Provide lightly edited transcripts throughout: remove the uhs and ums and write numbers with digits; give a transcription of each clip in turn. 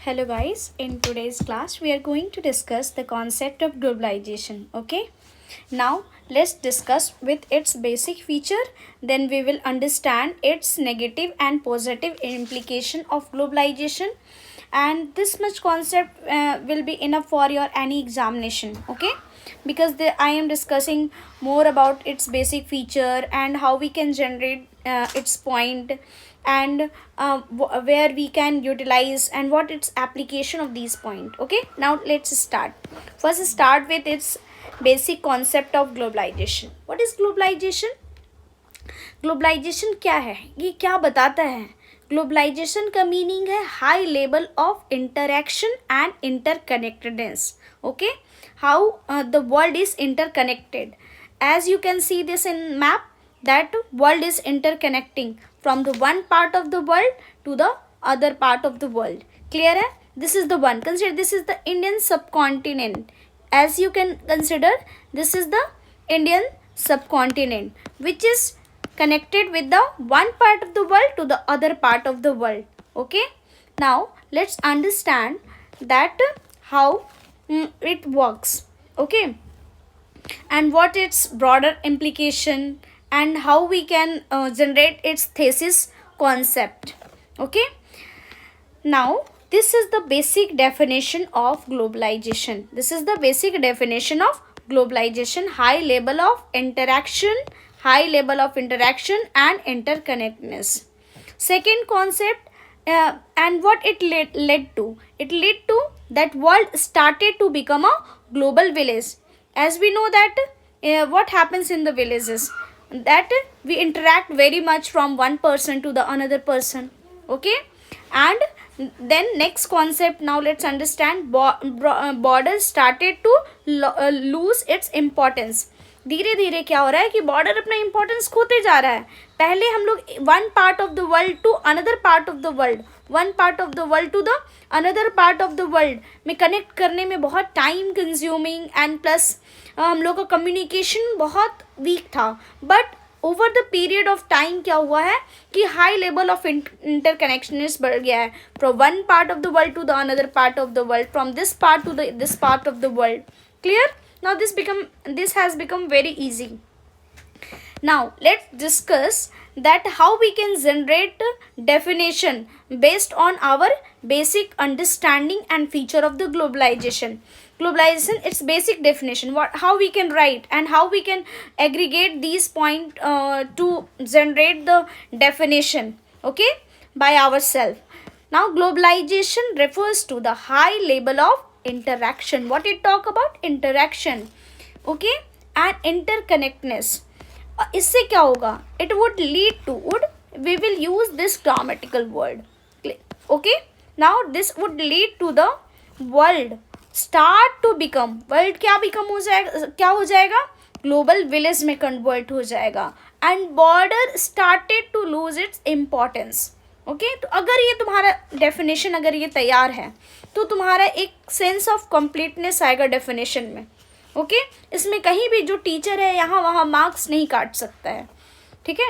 Hello guys, in today's class we are going to discuss the concept of globalization. Okay, now let's discuss with its basic feature, then we will understand its negative and positive implication of globalization, and this much concept will be enough for your any examination. Okay, because I am discussing more about its basic feature and how we can generate its point, and where we can utilize and what its application of these point. Okay, now let's start. First start with its basic concept of globalization. What is globalization? Globalization क्या है, ये क्या बताता है? Globalisation का meaning है high level of interaction and interconnectedness. Okay, how the world is interconnected. as you can see this in map, that world is interconnecting from the one part of the world to the other part of the world. Clear hai? This is the one. Consider this is the Indian subcontinent. As you can consider, this is the Indian subcontinent, which is connected with the one part of the world to the other part of the world. Okay, now let's understand that how it works. Okay, and what its broader implication and how we can generate its thesis concept. Okay, now this is the basic definition of globalization. This is the basic definition of globalization: high level of interaction, and interconnectedness. Second concept, and what it led to. It led to that world started to become a global village. As we know that what happens in the villages, that we interact very much from one person to the another person. Okay, and then next concept, now let's understand borders started to lose its importance. धीरे धीरे क्या हो रहा है कि border अपना importance खोते जा रहा है. पहले हम लोग one part of the world to another part of the world, one part of the world to the another part of the world में कनेक्ट करने में बहुत टाइम कंज्यूमिंग एंड प्लस हम लोग का कम्युनिकेशन बहुत वीक था. But over the period of time क्या हुआ है कि हाई लेवल ऑफ इंटरकनेक्शननेस बढ़ गया है, from one part of the world to the another part of the world, from this part to this part of the world. Clear? Now this has become very easy. Now let's discuss that how we can generate definition based on our basic understanding and feature of the globalization. Globalization, its basic definition, how we can write and how we can aggregate these point to generate the definition. Okay, by ourselves. Now globalization refers to the high level of interaction. What it talk about? Interaction. Okay, and interconnectedness. इससे क्या होगा? It would lead to, we will use this grammatical word. Okay, now this would lead to the world start to become, world क्या become हो जाएगा, क्या हो जाएगा? Global village में कन्वर्ट हो जाएगा. And border started to lose its importance. Okay, तो अगर ये तुम्हारा डेफिनेशन अगर ये तैयार है तो तुम्हारा एक सेंस ऑफ कंप्लीटनेस आएगा डेफिनेशन में. ओके, इसमें कहीं भी जो टीचर है यहाँ वहाँ मार्क्स नहीं काट सकता है. ठीक है,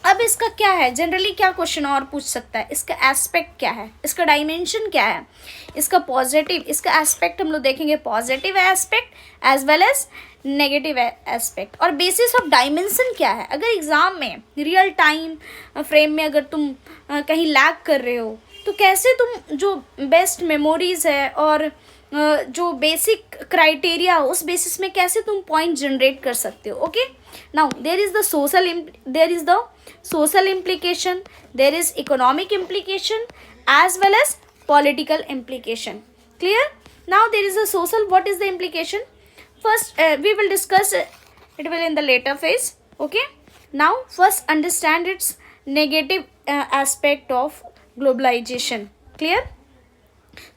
अब इसका क्या है, जनरली क्या क्वेश्चन और पूछ सकता है, इसका एस्पेक्ट क्या है, इसका डायमेंशन क्या है, इसका पॉजिटिव, इसका एस्पेक्ट हम लोग देखेंगे positive aspect as well as negative aspect. और बेसिस ऑफ डायमेंशन क्या है. अगर एग्जाम में रियल टाइम फ्रेम में अगर तुम कहीं लैग कर रहे हो तो कैसे तुम जो बेस्ट मेमोरीज है और जो बेसिक क्राइटेरिया उस बेसिस में कैसे तुम पॉइंट जनरेट कर सकते हो. Okay, now there is the social implication, there is economic implication as well as political implication. Clear? Now there is a social. What is the implication? First we will discuss it will in the later phase. Okay, now first understand its negative aspect of globalization. Clear?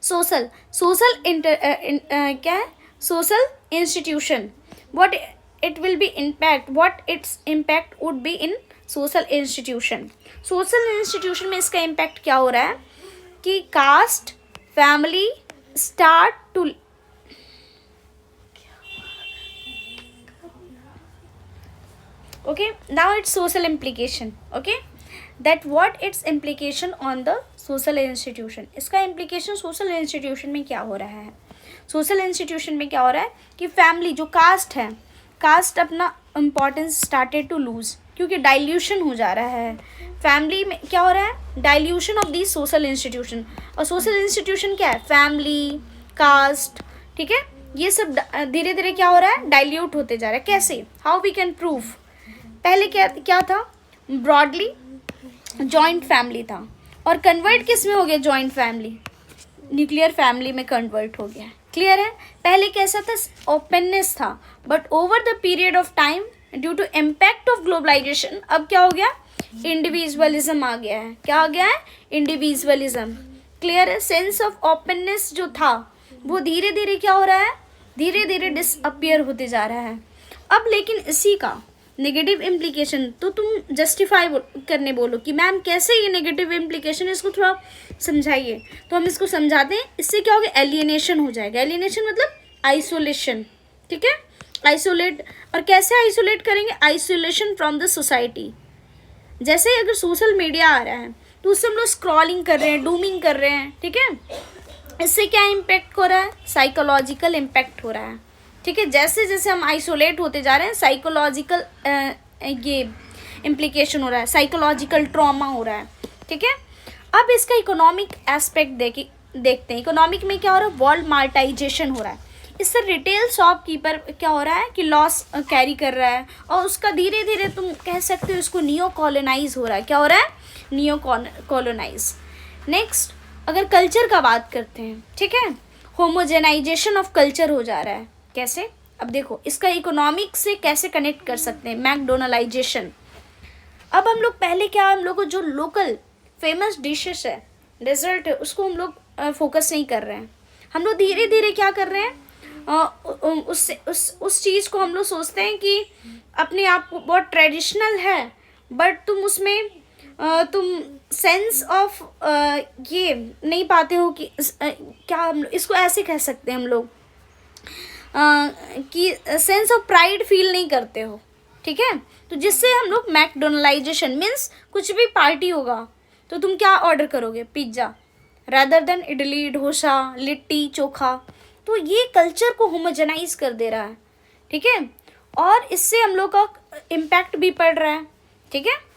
social क्या है? social institution. What it will be impact, what its impact would be in social institution. social institution में इसका impact क्या हो रहा है कि caste, family start to okay, now it's social implication. Okay, that what its implication on the social institution. इसका implication social institution में क्या हो रहा है? सोशल इंस्टीट्यूशन में क्या हो रहा है कि फैमिली जो कास्ट है, कास्ट अपना इम्पोर्टेंस स्टार्टेड टू लूज, क्योंकि डाइल्यूशन हो जा रहा है। फैमिली में क्या हो रहा है? Dilution of the social institution. और सोशल इंस्टीट्यूशन क्या है? फैमिली, कास्ट, ठीक है, ये सब धीरे धीरे क्या हो रहा है? डाइल्यूट होते जा रहा है। कैसे? How we can prove? पहले क्या क्या था? ब्रॉडली जॉइंट फैमिली था, और कन्वर्ट किस में हो गया? जॉइंट फैमिली, न्यूक्लियर फैमिली में कन्वर्ट हो गया। क्लियर है? पहले कैसा था? ओपननेस था, but over the period of time due to impact of globalization अब क्या हो गया? इंडिविजुअलिज्म आ गया है। क्या आ गया है? इंडिविजुअलिज्म। क्लियर है? सेंस ऑफ ओपननेस जो था वो धीरे धीरे क्या हो रहा है? धीरे धीरे डिसअपियर होते जा रहा है। अब लेकिन इसी का नेगेटिव इम्प्लीकेशन तो तुम जस्टिफाई करने बोलो कि मैम कैसे ये नेगेटिव इम्प्लीकेशन, इसको थोड़ा समझाइए। तो हम इसको समझाते हैं। इससे क्या होगा? एलियनेशन हो जाएगा। एलियनेशन मतलब आइसोलेशन, ठीक है, आइसोलेट। और कैसे आइसोलेट करेंगे? Isolation from the society. जैसे अगर सोशल मीडिया आ रहा है तो उससे हम लोग स्क्रॉलिंग कर रहे हैं, डूमिंग कर रहे हैं, ठीक है, इससे क्या इम्पैक्ट हो रहा है? साइकोलॉजिकल इम्पैक्ट हो रहा है, ठीक है। जैसे जैसे हम आइसोलेट होते जा रहे हैं साइकोलॉजिकल ये इम्प्लीकेशन हो रहा है, साइकोलॉजिकल ट्रॉमा हो रहा है, ठीक है। अब इसका इकोनॉमिक एस्पेक्ट देखते हैं। इकोनॉमिक में क्या हो रहा है? वर्ल्ड मार्टाइजेशन हो रहा है। इससे रिटेल शॉपकीपर क्या हो रहा है कि लॉस कैरी कर रहा है, और उसका धीरे धीरे तुम कह सकते हो इसको नियो कॉलोनाइज हो रहा है। क्या हो रहा है? Neo colonize. नेक्स्ट अगर कल्चर का बात करते हैं, ठीक है, होमोजेनाइजेशन ऑफ कल्चर हो जा रहा है। कैसे? अब देखो इसका इकोनॉमिक से कैसे कनेक्ट कर सकते हैं? मैकडोनलाइजेशन। अब हम लोग पहले क्या, हम लोग को जो लोकल फेमस डिशेस है, डेजर्ट है, उसको हम लोग फोकस नहीं कर रहे हैं। हम लोग धीरे धीरे क्या कर रहे हैं? उस चीज़ को हम लोग सोचते हैं कि अपने आप को बहुत ट्रेडिशनल है, बट तुम उसमें तुम सेंस ऑफ ये नहीं पाते हो कि क्या हम इसको ऐसे कह सकते हैं हम लोग कि सेंस ऑफ प्राइड फील नहीं करते हो, ठीक है। तो जिससे हम लोग मैकडोनलाइजेशन मीन्स कुछ भी पार्टी होगा तो तुम क्या ऑर्डर करोगे? Pizza rather than idli, dosa, litti chokha. तो ये कल्चर को होमोजेनाइज कर दे रहा है, ठीक है, और इससे हम लोग का इम्पैक्ट भी पड़ रहा है, ठीक है।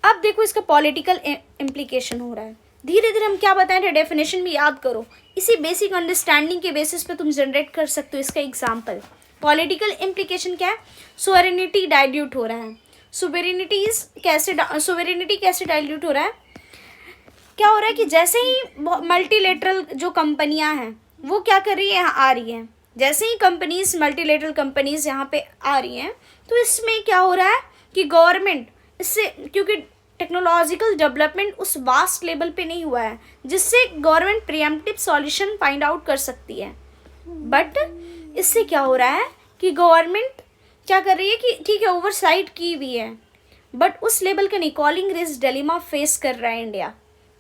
अब देखो इसका पॉलिटिकल इम्प्लीकेशन हो रहा है। धीरे धीरे हम क्या बताएं थे? डेफिनेशन भी याद करो, इसी बेसिक अंडरस्टैंडिंग के बेसिस पे तुम जनरेट कर सकते हो इसका एग्जाम्पल। पॉलिटिकल इम्प्लीकेशन क्या है? सोवेरेनिटी डाइल्यूट हो रहा है। सोवेरेनिटी कैसे डाइल्यूट हो रहा है? क्या हो रहा है कि जैसे ही मल्टीलेटरल जो कंपनियां हैं वो क्या कर रही है? यहाँ आ रही हैं। जैसे ही कंपनीज, मल्टीलेटरल कंपनीज यहाँ पे आ रही हैं तो इसमें क्या हो रहा है कि गवर्नमेंट इससे, क्योंकि टेक्नोलॉजिकल डेवलपमेंट उस वास्ट लेवल पे नहीं हुआ है जिससे government pre-emptive solution find out कर सकती है, बट इससे क्या हो रहा है कि गवर्नमेंट क्या कर रही है कि ठीक है ओवरसाइट की हुई है, बट उस लेवल का नहीं, कॉलिंग रिस्क डिलेमा फेस कर रहा है इंडिया।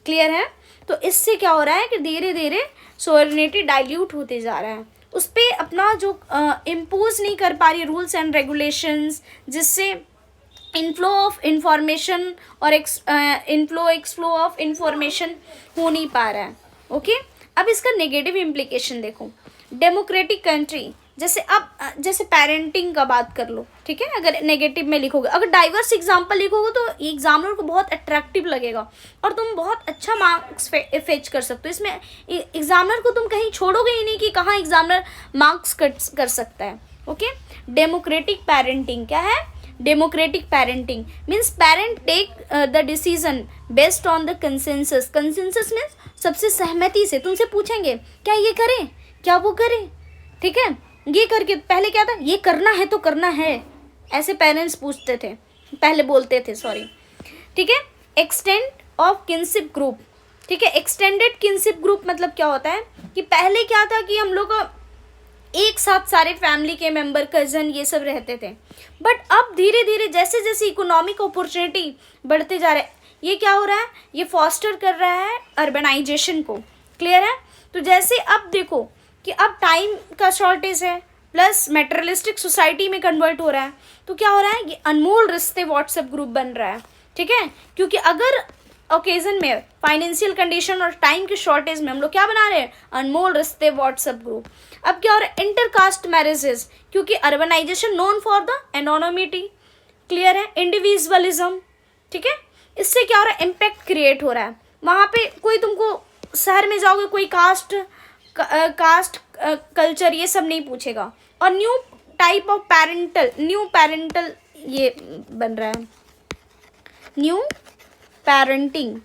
क्लियर है? तो इससे क्या हो रहा है कि धीरे धीरे सोवरेनिटी डाइल्यूट होते जा रहा है, उस पर अपना जो इम्पोज नहीं कर पा रही रूल्स एंड रेगुलेशंस, जिससे इनफ्लो ऑफ इंफॉर्मेशन और एक्सफ्लो ऑफ इंफॉर्मेशन हो नहीं पा रहा है। ओके, अब इसका नेगेटिव इम्प्लीकेशन देखो। डेमोक्रेटिक कंट्री, जैसे पेरेंटिंग का बात कर लो, ठीक है, अगर नेगेटिव में लिखोगे, अगर डाइवर्स एग्जाम्पल लिखोगे तो एग्जामिनर को बहुत अट्रैक्टिव लगेगा और तुम बहुत अच्छा मार्क्स फेच कर सकते हो। इसमें एग्जामिनर को तुम कहीं छोड़ोगे ही नहीं कि कहाँ एग्जामिनर मार्क्स कर सकता है। ओके, डेमोक्रेटिक पेरेंटिंग क्या है? Democratic parenting means parent take the decision based on the consensus. Consensus means सबसे सहमति से तुमसे पूछेंगे क्या ये करें, क्या वो करें, ठीक है, ये करके पहले क्या था, ये करना है तो करना है, ऐसे पेरेंट्स पूछते थे, पहले बोलते थे, सॉरी, ठीक है। एक्सटेंड ऑफ किनशिप ग्रुप, ठीक है, एक्सटेंडेड किनशिप ग्रुप मतलब क्या होता है कि पहले क्या था कि हम लोग एक साथ सारे फैमिली के मेंबर, कजन, ये सब रहते थे, बट अब धीरे धीरे जैसे जैसे इकोनॉमिक अपॉर्चुनिटी बढ़ते जा रहे हैं, ये क्या हो रहा है, ये फॉस्टर कर रहा है अर्बनाइजेशन को। क्लियर है? तो जैसे अब देखो कि अब टाइम का शॉर्टेज है, प्लस मेटेरियलिस्टिक सोसाइटी में कन्वर्ट हो रहा है, तो क्या हो रहा है, ये अनमोल रिश्ते व्हाट्सएप ग्रुप बन रहा है, ठीक है, क्योंकि अगर ओकेजन में, फाइनेंशियल कंडीशन और टाइम की शॉर्टेज में हम लोग क्या बना रहे हैं, अनमोल रिश्ते व्हाट्सएप ग्रुप। अब क्या हो रहा है, इंटरकास्ट मैरिजेस, क्योंकि urbanisation known for the anonymity, clear है, इंडिविजुअलिज्म, ठीक है। इससे क्या हो रहा है, इम्पैक्ट क्रिएट हो रहा है। वहाँ पे कोई तुमको शहर में जाओगे कोई कास्ट कल्चर ये सब नहीं पूछेगा। और न्यू टाइप ऑफ पैरेंटल ये बन रहा है, new parenting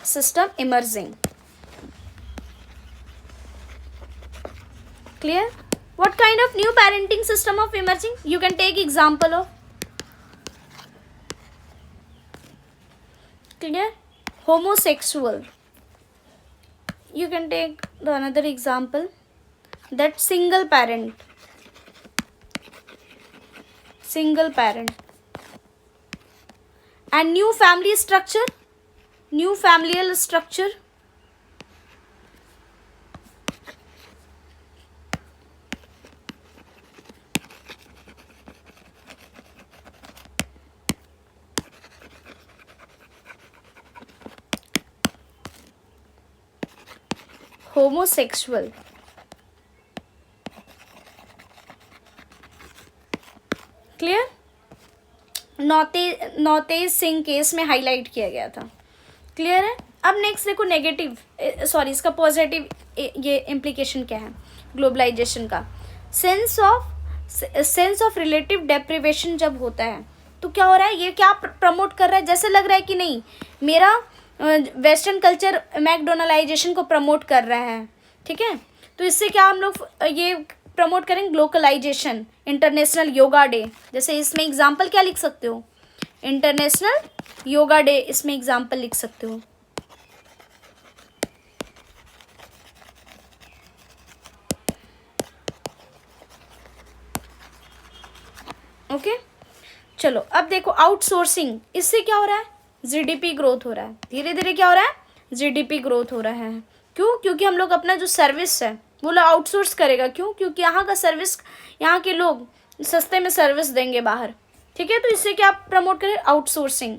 system emerging, clear? What kind of new parenting system of emerging? You can take example of, clear, homosexual. You can take the another example, that single parent, and new family structure, new familial structure, homosexual, clear, Navtej Singh case में highlight किया गया था, clear है। अब next देखो negative, sorry इसका positive ये implication क्या है ग्लोबलाइजेशन का, सेंस ऑफ रिलेटिव डेप्रिवेशन जब होता है तो क्या हो रहा है, ये क्या प्रमोट कर रहा है, जैसे लग रहा है कि नहीं मेरा वेस्टर्न कल्चर मैकडोनलाइजेशन को प्रमोट कर रहा है, ठीक है। तो इससे क्या हम लोग ये प्रमोट करेंगे, ग्लोबलाइजेशन, इंटरनेशनल योगा डे, जैसे इसमें एग्जाम्पल क्या लिख सकते हो, इंटरनेशनल योगा डे, इसमें एग्जाम्पल लिख सकते हो, ओके। चलो अब देखो आउटसोर्सिंग, इससे क्या हो रहा है, जीडीपी ग्रोथ हो रहा है, धीरे धीरे क्या हो रहा है, जीडीपी ग्रोथ हो रहा है। क्यों, क्योंकि हम लोग अपना जो सर्विस है वो लोग आउटसोर्स करेगा, क्यों, क्योंकि यहाँ का सर्विस, यहाँ के लोग सस्ते में सर्विस देंगे बाहर, ठीक है। तो इससे क्या प्रमोट करें, आउटसोर्सिंग,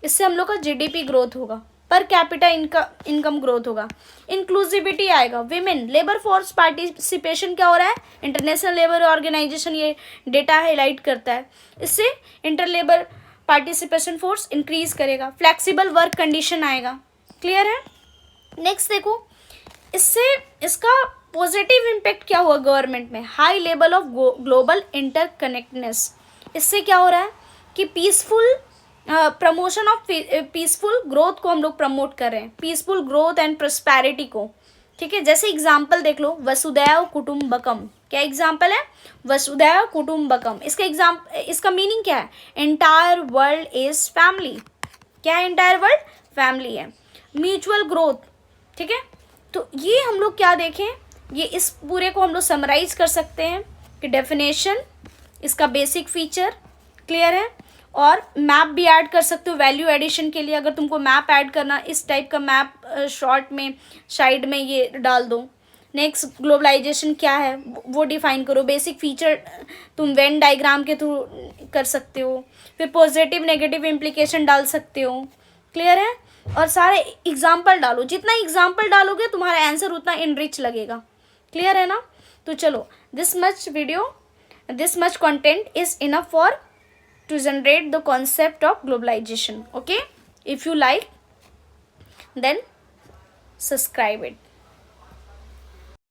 इससे हम लोग का जीडीपी ग्रोथ होगा, पर कैपिटा इनकम ग्रोथ होगा, इंक्लूसिविटी आएगा, विमेन लेबर फोर्स पार्टिसिपेशन क्या हो रहा है, इंटरनेशनल लेबर ऑर्गेनाइजेशन ये डेटा हाईलाइट करता है, इससे inter labour participation force increase करेगा, फ्लेक्सिबल वर्क कंडीशन आएगा, क्लियर है। नेक्स्ट देखो, इससे इसका पॉजिटिव इम्पैक्ट क्या हुआ गवर्नमेंट में, हाई लेवल ऑफ ग्लोबल इंटरकनेक्टनेस, इससे क्या हो रहा है कि peaceful promotion of peaceful growth को हम लोग प्रमोट कर रहे हैं, पीसफुल ग्रोथ एंड प्रॉस्पेरिटी को, ठीक है। जैसे एग्जांपल देख लो, वसुधैव कुटुंबकम, क्या एग्जांपल है, वसुधैव कुटुंबकम, इसका मीनिंग क्या है, एंटायर वर्ल्ड इज फैमिली, क्या है, एंटायर वर्ल्ड फैमिली है, म्यूचुअल ग्रोथ, ठीक है। तो ये हम लोग क्या देखें, ये इस पूरे को हम लोग समराइज कर सकते हैं कि डेफिनेशन, इसका बेसिक फीचर, क्लियर है, और मैप भी ऐड कर सकते हो वैल्यू एडिशन के लिए, अगर तुमको मैप ऐड करना, इस टाइप का मैप शॉर्ट में साइड में ये डाल दो। नेक्स्ट ग्लोबलाइजेशन क्या है वो डिफाइन करो, बेसिक फीचर तुम वेन डायग्राम के थ्रू कर सकते हो, फिर पॉजिटिव नेगेटिव इम्प्लीकेशन डाल सकते हो, क्लियर है, और सारे एग्जाम्पल डालो, जितना एग्जाम्पल डालोगे तुम्हारा आंसर उतना इनरिच लगेगा, क्लियर है ना। तो चलो, this much content is enough for to generate the concept of globalization, okay? If you like, then subscribe it.